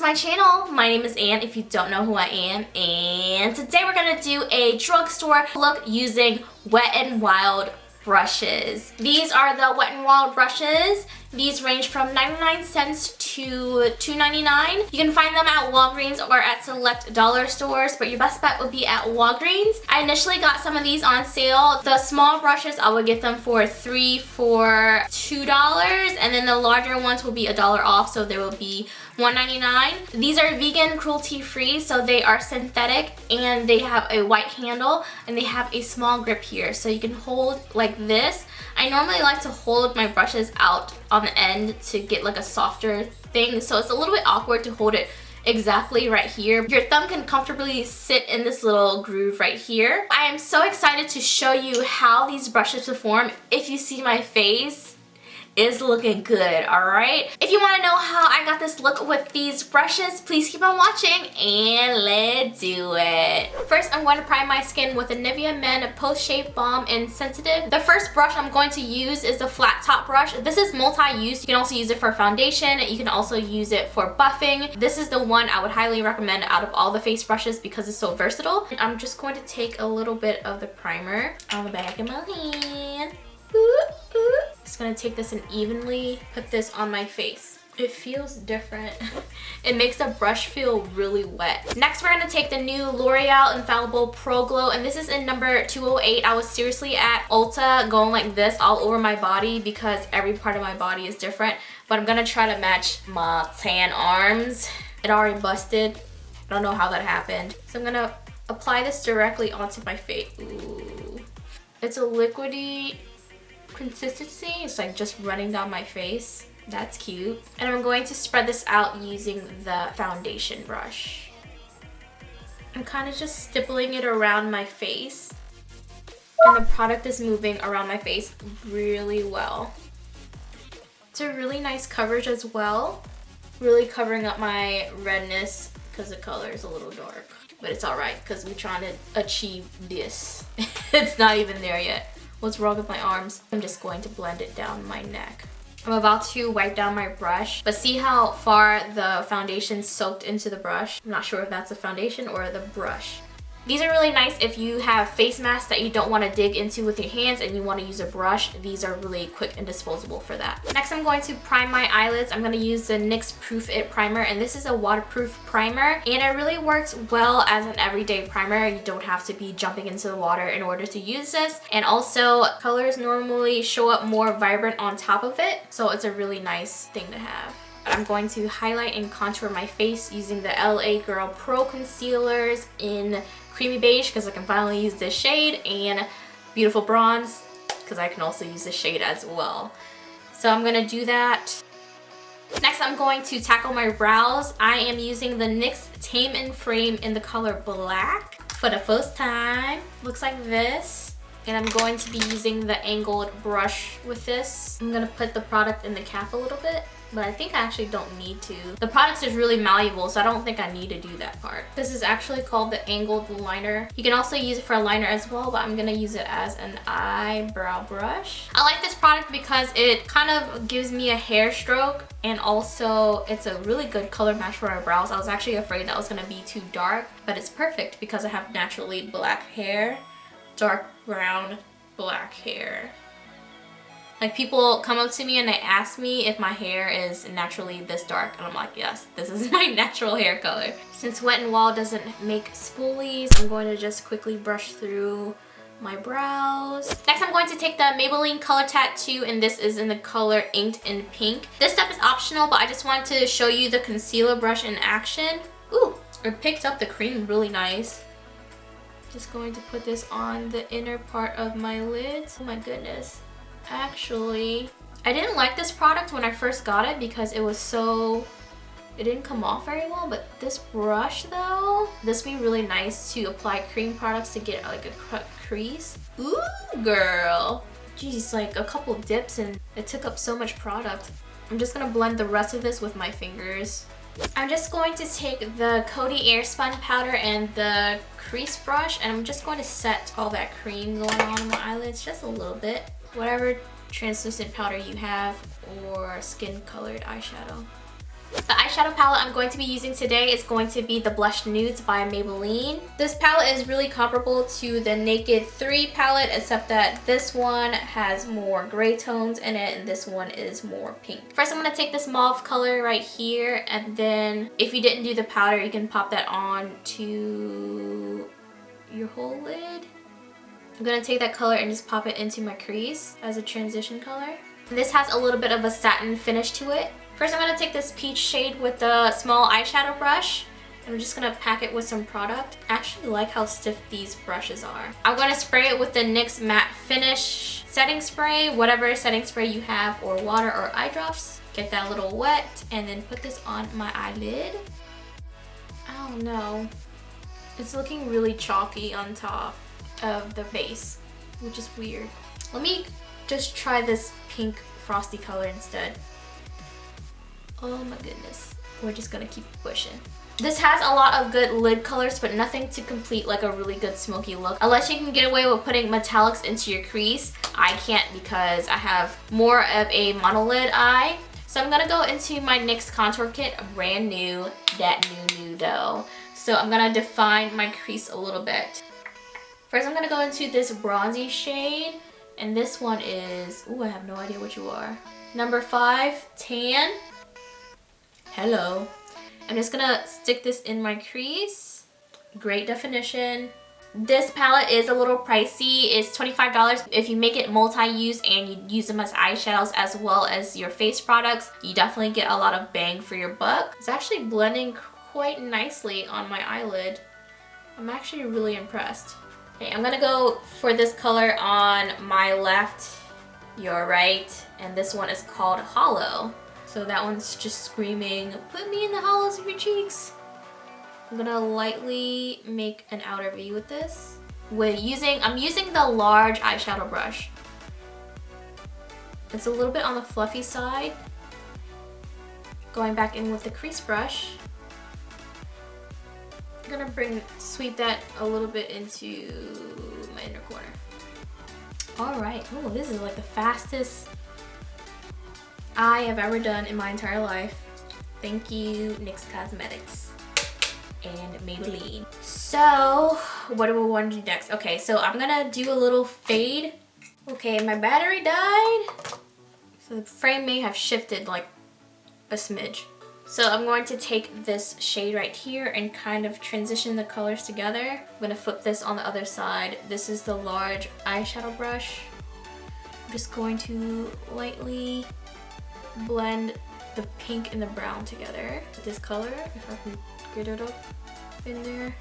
my channel. My name is Ann if you don't know who I am, and today we're gonna do a drugstore look using Wet n Wild brushes. These are the Wet n Wild brushes. These range from 99 cents to $2.99. You can find them at Walgreens or at select dollar stores, but your best bet would be at Walgreens. I initially got some of these on sale. The small brushes, I would get them for $3 for $2, and then the larger ones will be $1 off, so they will be $1.99. These are vegan, cruelty-free, so they are synthetic, and they have a white handle, and they have a small grip here, so you can hold like this. I normally like to hold my brushes out on the end to get like a softer thing, so it's a little bit awkward to hold it exactly right here. Your thumb can comfortably sit in this little groove right here. I am so excited to show you how these brushes perform. If you see my face, is looking good, alright? If you want to know how I got this look with these brushes, please keep on watching and let's do it. First, I'm going to prime my skin with a Nivea Men Post Shave Balm in Sensitive. The first brush I'm going to use is the flat top brush. This is multi-use. You can also use it for foundation. You can also use it for buffing. This is the one I would highly recommend out of all the face brushes because it's so versatile. I'm just going to take a little bit of the primer on the back of my hand. Just gonna take this and evenly put this on my face. It feels different. It makes the brush feel really wet. Next, we're gonna take the new L'Oreal Infallible Pro Glow, and this is in number 208. I was seriously at Ulta going like this all over my body because every part of my body is different, but I'm gonna try to match my tan arms. It already busted. I don't know how that happened. So I'm gonna apply this directly onto my face. Ooh. It's a liquidy consistency. It's like just running down my face. That's cute. And I'm going to spread this out using the foundation brush. I'm kind of just stippling it around my face, and the product is moving around my face really well. It's a really nice coverage as well, really covering up my redness because the color is a little dark, but it's alright because we're trying to achieve this. It's not even there yet. What's wrong with my arms? I'm just going to blend it down my neck. I'm about to wipe down my brush, but see how far the foundation soaked into the brush? I'm not sure if that's the foundation or the brush. These are really nice if you have face masks that you don't want to dig into with your hands and you want to use a brush. These are really quick and disposable for that. Next, I'm going to prime my eyelids. I'm going to use the NYX Proof Fit Primer, and this is a waterproof primer, and it really works well as an everyday primer. You don't have to be jumping into the water in order to use this, and also colors normally show up more vibrant on top of it, so it's a really nice thing to have. I'm going to highlight and contour my face using the LA Girl Pro Concealers in Creamy Beige because I can finally use this shade, and Beautiful Bronze because I can also use this shade as well. So I'm going to do that. Next, I'm going to tackle my brows. I am using the NYX Tame Frame in the color Black for the first time. Looks like this. And I'm going to be using the angled brush with this. I'm going to put the product in the cap a little bit, but I think I actually don't need to. The product is really malleable, so I don't think I need to do that part. This is actually called the angled liner. You can also use it for a liner as well, but I'm gonna use it as an eyebrow brush. I like this product because it kind of gives me a hair stroke, and also it's a really good color match for my brows. I was actually afraid that was gonna be too dark, but it's perfect because I have naturally black hair, dark brown black hair. Like, people come up to me and they ask me if my hair is naturally this dark, and I'm like, yes, this is my natural hair color. Since Wet n Wild doesn't make spoolies, I'm going to just quickly brush through my brows. Next, I'm going to take the Maybelline Color Tattoo, and this is in the color Inked in Pink. This step is optional, but I just wanted to show you the concealer brush in action. Ooh, it picked up the cream really nice. Just going to put this on the inner part of my lids. Oh my goodness. Actually, I didn't like this product when I first got it because it didn't come off very well, but this brush though, this would be really nice to apply cream products to get like a crease. Ooh, girl. Geez, like a couple dips and it took up so much product. I'm just gonna blend the rest of this with my fingers. I'm just going to take the Coty Airspun Powder and the Crease Brush, and I'm just going to set all that cream going on in my eyelids just a little bit. Whatever translucent powder you have or skin colored eyeshadow. The eyeshadow palette I'm going to be using today is going to be the Blush Nudes by Maybelline. This palette is really comparable to the Naked 3 palette, except that this one has more gray tones in it and this one is more pink. First, I'm going to take this mauve color right here, and then if you didn't do the powder, you can pop that on to your whole lid. I'm going to take that color and just pop it into my crease as a transition color. And this has a little bit of a satin finish to it. First, I'm going to take this peach shade with the small eyeshadow brush. I'm just going to pack it with some product. I actually like how stiff these brushes are. I'm going to spray it with the NYX Matte Finish setting spray, whatever setting spray you have, or water or eye drops. Get that a little wet and then put this on my eyelid. I don't know. It's looking really chalky on top of the base, which is weird. Let me just try this pink frosty color instead. Oh my goodness. We're just gonna keep pushing. This has a lot of good lid colors, but nothing to complete like a really good smoky look. Unless you can get away with putting metallics into your crease. I can't because I have more of a monolid eye. So I'm gonna go into my NYX contour kit, brand new, that new though. So I'm gonna define my crease a little bit. First, I'm gonna go into this bronzy shade, and this one is, ooh, I have no idea what you are. Number 5, Tan. Hello. I'm just gonna stick this in my crease. Great definition. This palette is a little pricey. It's $25. If you make it multi-use and you use them as eyeshadows as well as your face products, you definitely get a lot of bang for your buck. It's actually blending quite nicely on my eyelid. I'm actually really impressed. Okay, I'm gonna go for this color on my left, your right, and this one is called Hollow. So that one's just screaming, put me in the hollows of your cheeks. I'm gonna lightly make an outer V with this. I'm using the large eyeshadow brush. It's a little bit on the fluffy side. Going back in with the crease brush. I'm gonna sweep that a little bit into my inner corner. All right, oh, this is like the fastest I have ever done in my entire life. Thank you, NYX Cosmetics and Maybelline. So, what do we want to do next? Okay, so I'm gonna do a little fade. Okay, my battery died. So the frame may have shifted like a smidge. So I'm going to take this shade right here and kind of transition the colors together. I'm gonna flip this on the other side. This is the large eyeshadow brush. I'm just going to lightly blend the pink and the brown together. This color, if I can get it up in there.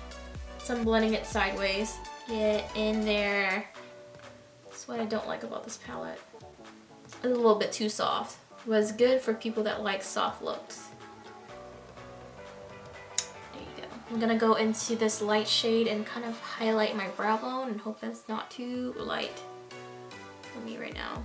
So I'm blending it sideways. Get in there. That's what I don't like about this palette. It's a little bit too soft. It was good for people that like soft looks. There you go. I'm gonna go into this light shade and kind of highlight my brow bone and hope that's not too light for me right now.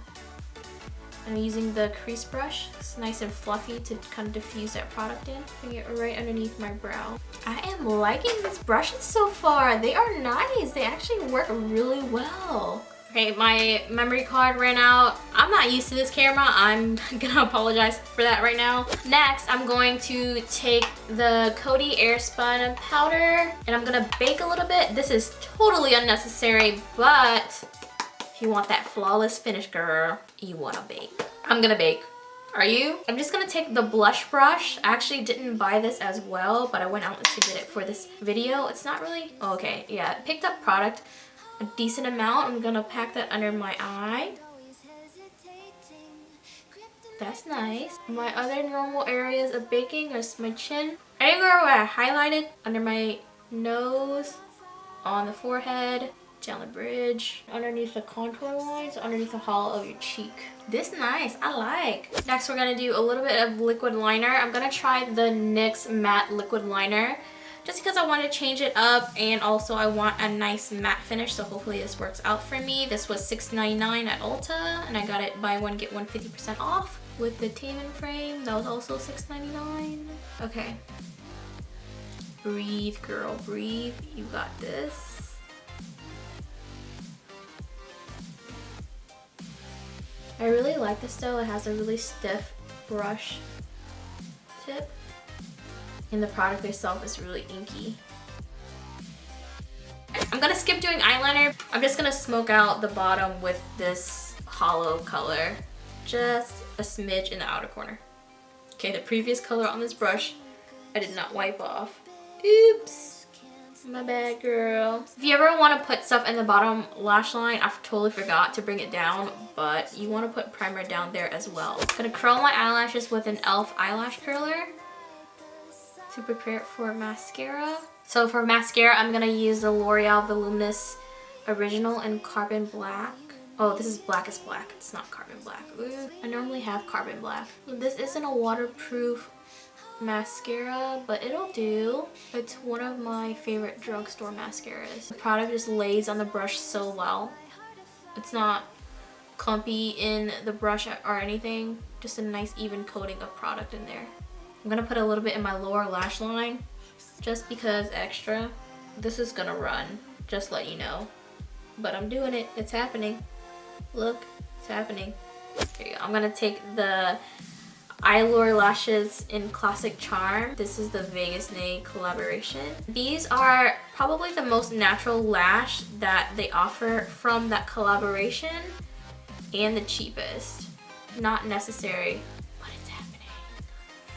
I'm using the crease brush. It's nice and fluffy to kind of diffuse that product in. Bring it right underneath my brow. I am liking these brushes so far. They are nice. They actually work really well. Okay, my memory card ran out. I'm not used to this camera. I'm gonna apologize for that right now. Next, I'm going to take the Coty Airspun Powder and I'm gonna bake a little bit. This is totally unnecessary, but if you want that flawless finish, girl, you wanna bake. I'm gonna bake. Are you? I'm just gonna take the blush brush. I actually didn't buy this as well, but I went out to get it for this video. It's not really, oh, okay, yeah, picked up product, a decent amount. I'm gonna pack that under my eye. That's nice. My other normal areas of baking is my chin. Anywhere where I highlighted, under my nose, on the forehead, down the bridge, underneath the contour lines, underneath the hollow of your cheek. This nice, I like. Next we're gonna do a little bit of liquid liner. I'm gonna try the NYX Matte Liquid Liner just because I want to change it up and also I want a nice matte finish, so hopefully this works out for me. This was $6.99 at Ulta and I got it buy one get one 50% off with the Tame Frame. That was also $6.99. Okay. Breathe, girl, breathe. You got this. I really like this though. It has a really stiff brush. tip. And the product itself is really inky. I'm gonna skip doing eyeliner. I'm just gonna smoke out the bottom with this hollow color. Just a smidge in the outer corner. Okay, the previous color on this brush, I did not wipe off. Oops. My bad, girl. If you ever want to put stuff in the bottom lash line, I totally forgot to bring it down, but you want to put primer down there as well. I'm gonna curl my eyelashes with an e.l.f. eyelash curler to prepare it for mascara. So for mascara, I'm gonna use the L'Oreal Voluminous Original in Carbon Black. Oh, this is Blackest Black. It's not Carbon Black. Ooh, I normally have Carbon Black. This isn't a waterproof mascara, but it'll do. It's one of my favorite drugstore mascaras. The product just lays on the brush so well. It's not clumpy in the brush or anything. Just a nice even coating of product in there. I'm gonna put a little bit in my lower lash line just because extra. This is gonna run, just let you know. But I'm doing it. It's happening. Look, it's happening. There you go. I'm gonna take the Eyelure lashes in Classic Charm. This is the Vegas Nay collaboration. These are probably the most natural lash that they offer from that collaboration and the cheapest. Not necessary, but it's happening.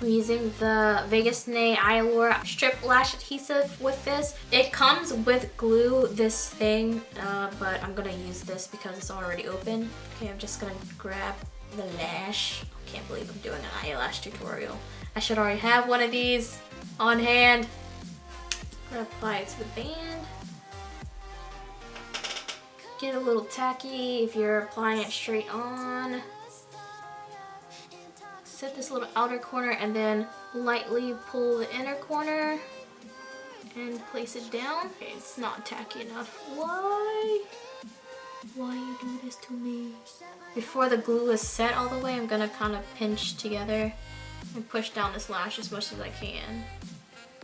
I'm using the Vegas Nay Eyelure Strip Lash Adhesive with this. It comes with glue, this thing, but I'm gonna use this because it's already open. Okay, I'm just gonna grab the lash. Can't believe I'm doing an eyelash tutorial. I should already have one of these on hand. I'm gonna apply it to the band. Get a little tacky if you're applying it straight on. Set this little outer corner and then lightly pull the inner corner and place it down. Okay, it's not tacky enough. Why? Why you do this to me? Before the glue is set all the way, I'm gonna kind of pinch together and push down this lash as much as I can.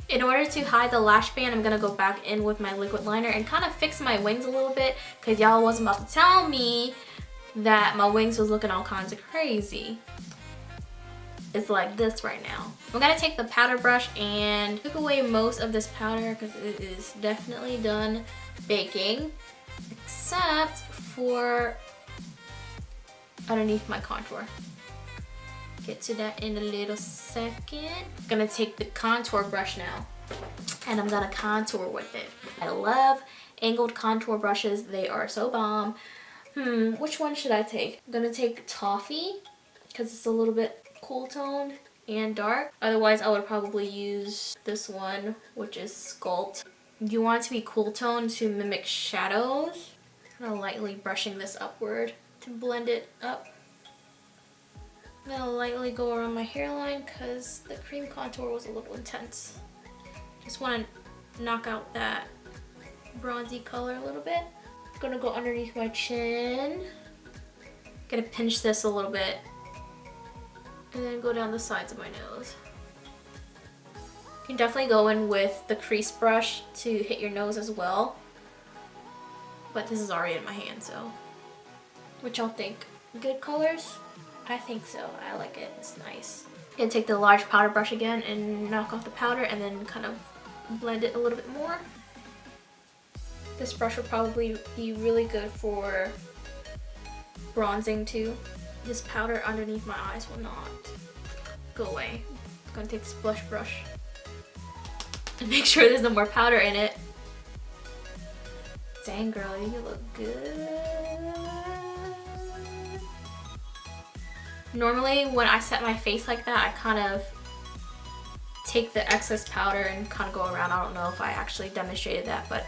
In order to hide the lash band, I'm gonna go back in with my liquid liner and kind of fix my wings a little bit because y'all wasn't about to tell me that my wings was looking all kinds of crazy. It's like this right now. I'm gonna take the powder brush and take away most of this powder because it is definitely done baking, except for underneath my contour. Get to that in a little second. I'm gonna take the contour brush now and I'm gonna contour with it. I love angled contour brushes. They are so bomb. Which one should I take? I'm gonna take Toffee because it's a little bit cool toned and dark. Otherwise, I would probably use this one, which is Sculpt. You want it to be cool toned to mimic shadows. I'm gonna lightly brushing this upward to blend it up. I'm gonna lightly go around my hairline because the cream contour was a little intense. Just want to knock out that bronzy color a little bit. I'm gonna go underneath my chin. Gonna pinch this a little bit and then go down the sides of my nose. You can definitely go in with the crease brush to hit your nose as well. But this is already in my hand, so. What y'all think? Good colors? I think so. I like it. It's nice. I'm gonna take the large powder brush again and knock off the powder and then kind of blend it a little bit more. This brush will probably be really good for bronzing too. This powder underneath my eyes will not go away. I'm gonna take this blush brush and make sure there's no more powder in it. Dang girl, you look good. Normally when I set my face like that, I kind of take the excess powder and kind of go around. I don't know if I actually demonstrated that, but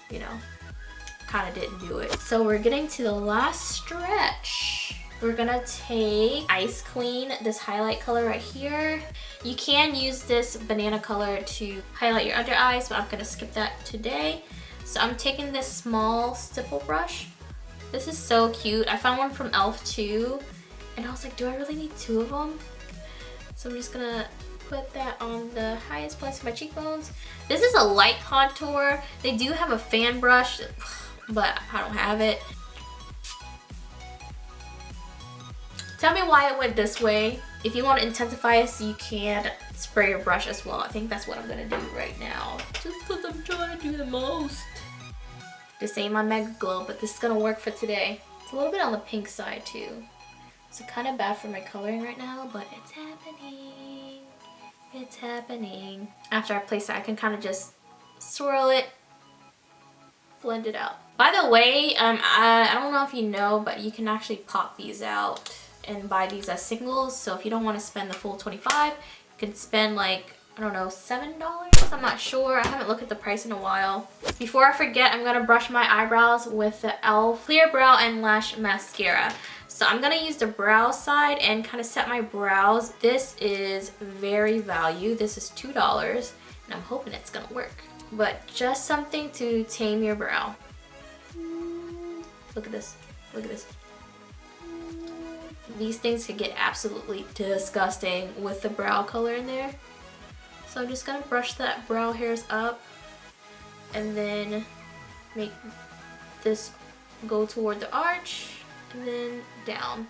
you know, kind of didn't do it. So we're getting to the last stretch. We're gonna take Ice Queen, this highlight color right here. You can use this banana color to highlight your under eyes, but I'm gonna skip that today. So I'm taking this small stipple brush. This is so cute. I found one from e.l.f. too, and I was like, do I really need two of them? So I'm just gonna put that on the highest place of my cheekbones. This is a light contour. They do have a fan brush, but I don't have it. Tell me why it went this way. If you want to intensify it, so you can spray your brush as well. I think that's what I'm gonna do right now. Just because I'm trying to do the most. This ain't my Mega Glow, but this is gonna work for today. It's a little bit on the pink side too. It's kind of bad for my coloring right now, but it's happening. It's happening. After I place it, I can kind of just swirl it, blend it out. By the way, I don't know if you know, but you can actually pop these out and buy these as singles. So if you don't want to spend the full $25, you can spend like, I don't know, $7? I'm not sure. I haven't looked at the price in a while. Before I forget, I'm gonna brush my eyebrows with the e.l.f. Clear Brow and Lash Mascara. So I'm gonna use the brow side and kind of set my brows. This is very value. This is $2 and I'm hoping it's gonna work. But just something to tame your brow. Look at this, look at this. These things can get absolutely disgusting with the brow color in there. So I'm just gonna brush that brow hairs up and then make this go toward the arch and then down.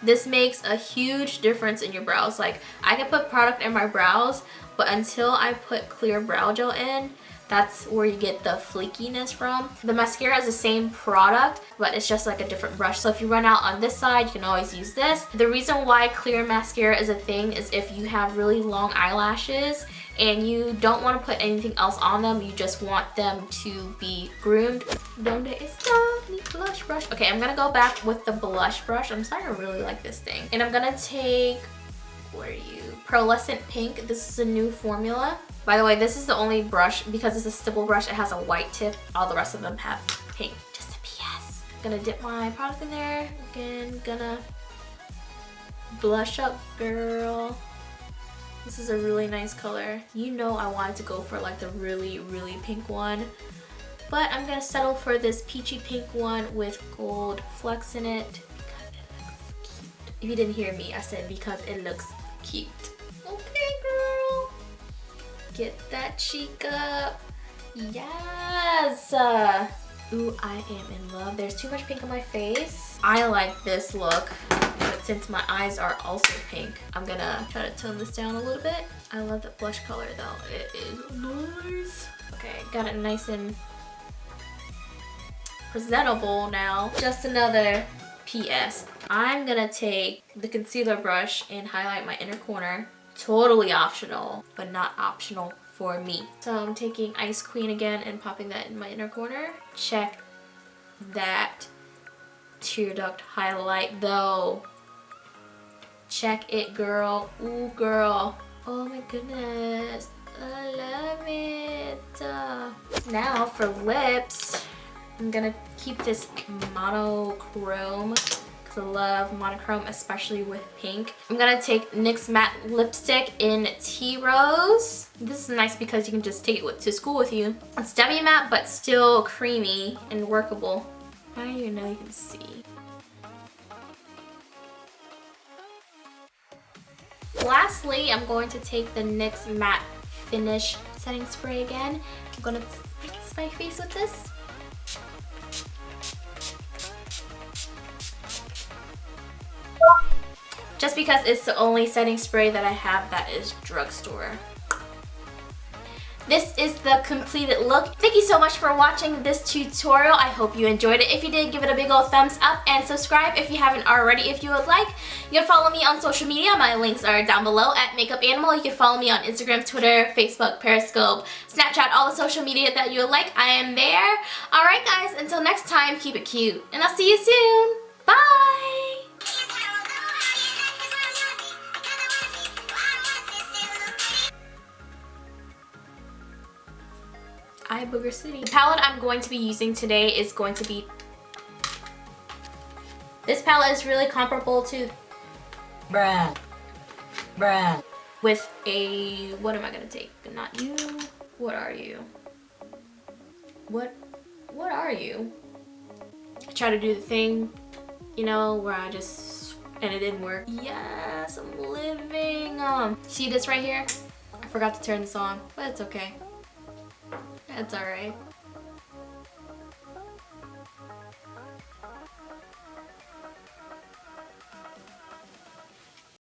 This makes a huge difference in your brows. Like, I can put product in my brows, but until I put clear brow gel in, that's where you get the flakiness from. The mascara is the same product, but it's just like a different brush. So if you run out on this side, you can always use this. The reason why clear mascara is a thing is if you have really long eyelashes and you don't want to put anything else on them, you just want them to be groomed. Donde está mi blush brush? Okay, I'm gonna go back with the blush brush. I'm starting to really like this thing. And I'm gonna take, where are you? Pearlescent Pink. This is a new formula. By the way, this is the only brush, because it's a stipple brush, it has a white tip. All the rest of them have pink. Just a PS. Gonna dip my product in there. Again, gonna blush up, girl. This is a really nice color. You know I wanted to go for like the really, really pink one. But I'm gonna settle for this peachy pink one with gold flecks in it because it looks cute. If you didn't hear me, I said because it looks cute. Okay, girl. Get that cheek up. Yes. Ooh, I am in love. There's too much pink on my face. I like this look, but since my eyes are also pink, I'm gonna try to tone this down a little bit. I love the blush color though. It is nice. Okay, got it nice and presentable now. Just another PS. I'm gonna take the concealer brush and highlight my inner corner. Totally optional, but not optional for me. So I'm taking Ice Queen again and popping that in my inner corner. Check that tear duct highlight though. Check it, girl. Ooh, girl. Oh my goodness. I love it. Now for lips, I'm gonna keep this monochrome because I love monochrome, especially with pink. I'm gonna take NYX Matte Lipstick in Tea Rose. This is nice because you can just take it to school with you. It's demi-matte but still creamy and workable. I don't even know you can see. Lastly, I'm going to take the NYX Matte Finish Setting Spray again. I'm gonna spritz my face with this. Just because it's the only setting spray that I have that is Drugstore. This is the completed look. Thank you so much for watching this tutorial. I hope you enjoyed it. If you did, give it a big old thumbs up and subscribe if you haven't already if you would like. You can follow me on social media. My links are down below at MakeupANnimal. You can follow me on Instagram, Twitter, Facebook, Periscope, Snapchat, all the social media that you would like. I am there. Alright guys, until next time, keep it cute. And I'll see you soon. Bye! Eye Booger City. The palette I'm going to be using today is going to be... This palette is really comparable to... Bruh. With a... What am I gonna take? Not you. What are you? What are you? I try to do the thing, you know, where I just... And it didn't work. Yes, I'm living. See this right here? I forgot to turn this on, but it's okay. That's alright.